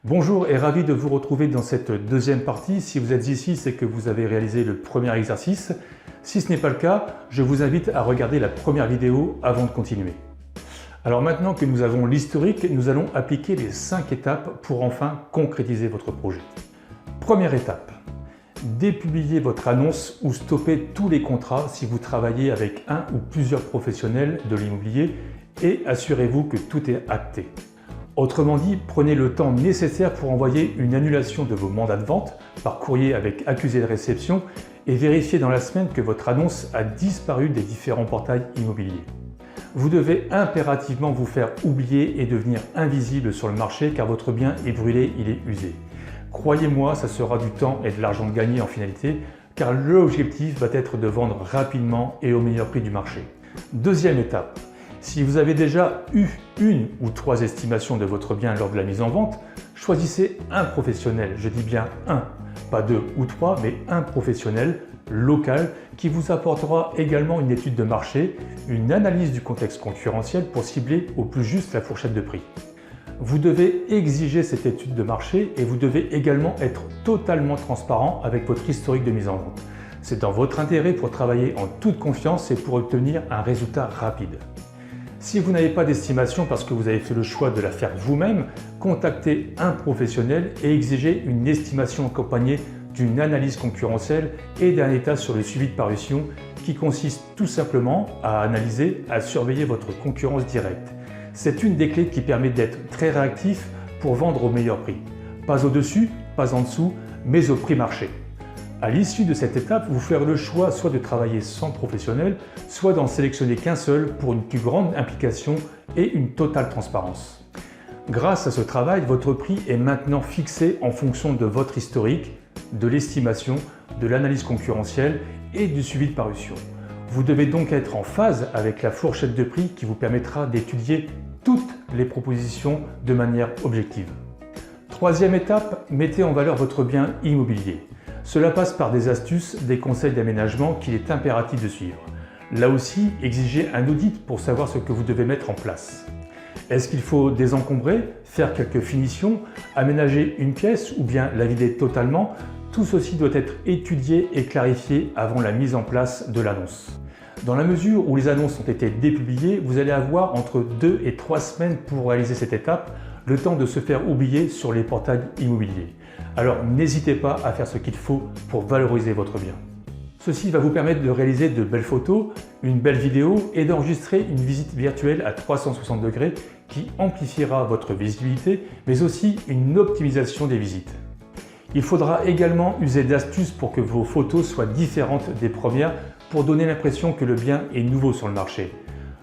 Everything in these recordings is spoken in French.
Bonjour et ravi de vous retrouver dans cette deuxième partie. Si vous êtes ici, c'est que vous avez réalisé le premier exercice. Si ce n'est pas le cas, je vous invite à regarder la première vidéo avant de continuer. Alors maintenant que nous avons l'historique, nous allons appliquer les 5 étapes pour enfin concrétiser votre projet. Première étape, dépublier votre annonce ou stopper tous les contrats si vous travaillez avec un ou plusieurs professionnels de l'immobilier et assurez-vous que tout est acté. Autrement dit, prenez le temps nécessaire pour envoyer une annulation de vos mandats de vente par courrier avec accusé de réception et vérifiez dans la semaine que votre annonce a disparu des différents portails immobiliers. Vous devez impérativement vous faire oublier et devenir invisible sur le marché car votre bien est brûlé, il est usé. Croyez-moi, ça sera du temps et de l'argent gagné en finalité car l'objectif va être de vendre rapidement et au meilleur prix du marché. Deuxième étape. Si vous avez déjà eu une ou 3 estimations de votre bien lors de la mise en vente, choisissez un professionnel, je dis bien un, pas 2 ou 3, mais un professionnel local qui vous apportera également une étude de marché, une analyse du contexte concurrentiel pour cibler au plus juste la fourchette de prix. Vous devez exiger cette étude de marché et vous devez également être totalement transparent avec votre historique de mise en vente. C'est dans votre intérêt pour travailler en toute confiance et pour obtenir un résultat rapide. Si vous n'avez pas d'estimation parce que vous avez fait le choix de la faire vous-même, contactez un professionnel et exigez une estimation accompagnée d'une analyse concurrentielle et d'un état sur le suivi de parution qui consiste tout simplement à analyser, à surveiller votre concurrence directe. C'est une des clés qui permet d'être très réactif pour vendre au meilleur prix. Pas au-dessus, pas en dessous, mais au prix marché. À l'issue de cette étape, vous ferez le choix soit de travailler sans professionnel, soit d'en sélectionner qu'un seul pour une plus grande implication et une totale transparence. Grâce à ce travail, votre prix est maintenant fixé en fonction de votre historique, de l'estimation, de l'analyse concurrentielle et du suivi de parution. Vous devez donc être en phase avec la fourchette de prix qui vous permettra d'étudier toutes les propositions de manière objective. Troisième étape, mettez en valeur votre bien immobilier. Cela passe par des astuces, des conseils d'aménagement qu'il est impératif de suivre. Là aussi, exigez un audit pour savoir ce que vous devez mettre en place. Est-ce qu'il faut désencombrer, faire quelques finitions, aménager une pièce ou bien la vider totalement? Tout ceci doit être étudié et clarifié avant la mise en place de l'annonce. Dans la mesure où les annonces ont été dépubliées, vous allez avoir entre 2 et 3 semaines pour réaliser cette étape, le temps de se faire oublier sur les portails immobiliers. Alors n'hésitez pas à faire ce qu'il faut pour valoriser votre bien. Ceci va vous permettre de réaliser de belles photos, une belle vidéo et d'enregistrer une visite virtuelle à 360 degrés qui amplifiera votre visibilité, mais aussi une optimisation des visites. Il faudra également user d'astuces pour que vos photos soient différentes des premières pour donner l'impression que le bien est nouveau sur le marché.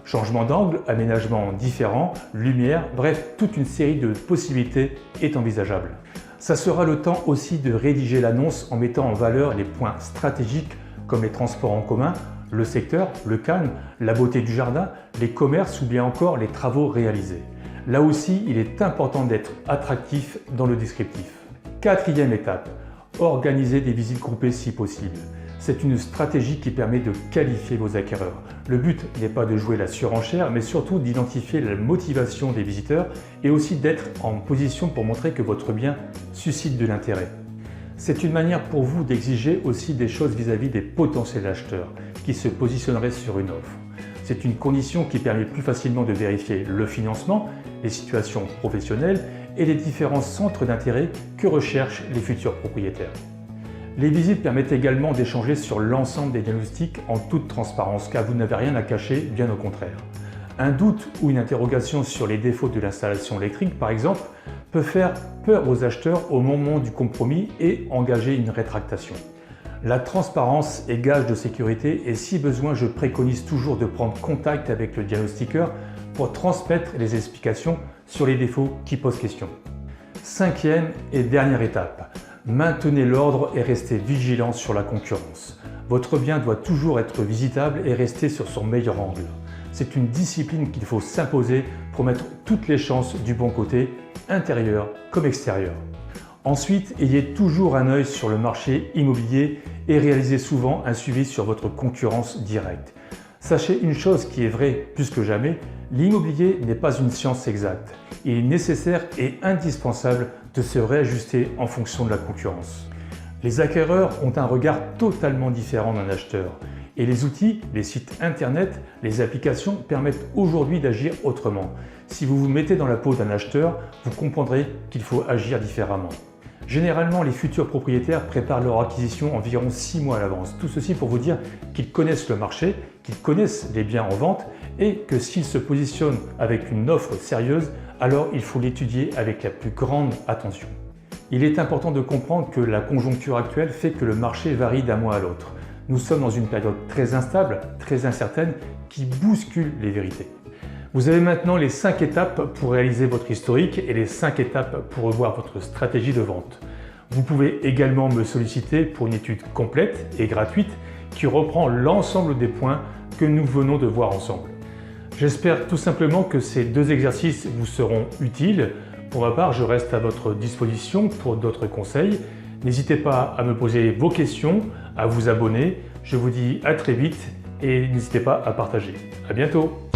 Changement d'angle, aménagement différent, lumière, bref, toute une série de possibilités est envisageable. Ça sera le temps aussi de rédiger l'annonce en mettant en valeur les points stratégiques comme les transports en commun, le secteur, le calme, la beauté du jardin, les commerces ou bien encore les travaux réalisés. Là aussi, il est important d'être attractif dans le descriptif. Quatrième étape, organiser des visites groupées si possible. C'est une stratégie qui permet de qualifier vos acquéreurs. Le but n'est pas de jouer la surenchère, mais surtout d'identifier la motivation des visiteurs et aussi d'être en position pour montrer que votre bien suscite de l'intérêt. C'est une manière pour vous d'exiger aussi des choses vis-à-vis des potentiels acheteurs qui se positionneraient sur une offre. C'est une condition qui permet plus facilement de vérifier le financement, les situations professionnelles et les différents centres d'intérêt que recherchent les futurs propriétaires. Les visites permettent également d'échanger sur l'ensemble des diagnostics en toute transparence car vous n'avez rien à cacher, bien au contraire. Un doute ou une interrogation sur les défauts de l'installation électrique par exemple peut faire peur aux acheteurs au moment du compromis et engager une rétractation. La transparence est gage de sécurité et si besoin je préconise toujours de prendre contact avec le diagnostiqueur pour transmettre les explications sur les défauts qui posent question. Cinquième et dernière étape. Maintenez l'ordre et restez vigilant sur la concurrence. Votre bien doit toujours être visitable et rester sur son meilleur angle. C'est une discipline qu'il faut s'imposer pour mettre toutes les chances du bon côté, intérieur comme extérieur. Ensuite, ayez toujours un œil sur le marché immobilier et réalisez souvent un suivi sur votre concurrence directe. Sachez une chose qui est vraie plus que jamais, l'immobilier n'est pas une science exacte. Il est nécessaire et indispensable de se réajuster en fonction de la concurrence. Les acquéreurs ont un regard totalement différent d'un acheteur et les outils, les sites internet, les applications permettent aujourd'hui d'agir autrement. Si vous vous mettez dans la peau d'un acheteur, vous comprendrez qu'il faut agir différemment. Généralement, les futurs propriétaires préparent leur acquisition environ 6 mois à l'avance. Tout ceci pour vous dire qu'ils connaissent le marché, qu'ils connaissent les biens en vente et que s'ils se positionnent avec une offre sérieuse, alors il faut l'étudier avec la plus grande attention. Il est important de comprendre que la conjoncture actuelle fait que le marché varie d'un mois à l'autre. Nous sommes dans une période très instable, très incertaine, qui bouscule les vérités. Vous avez maintenant les 5 étapes pour réaliser votre historique et les 5 étapes pour revoir votre stratégie de vente. Vous pouvez également me solliciter pour une étude complète et gratuite qui reprend l'ensemble des points que nous venons de voir ensemble. J'espère tout simplement que ces 2 exercices vous seront utiles. Pour ma part, je reste à votre disposition pour d'autres conseils. N'hésitez pas à me poser vos questions, à vous abonner. Je vous dis à très vite et n'hésitez pas à partager. À bientôt!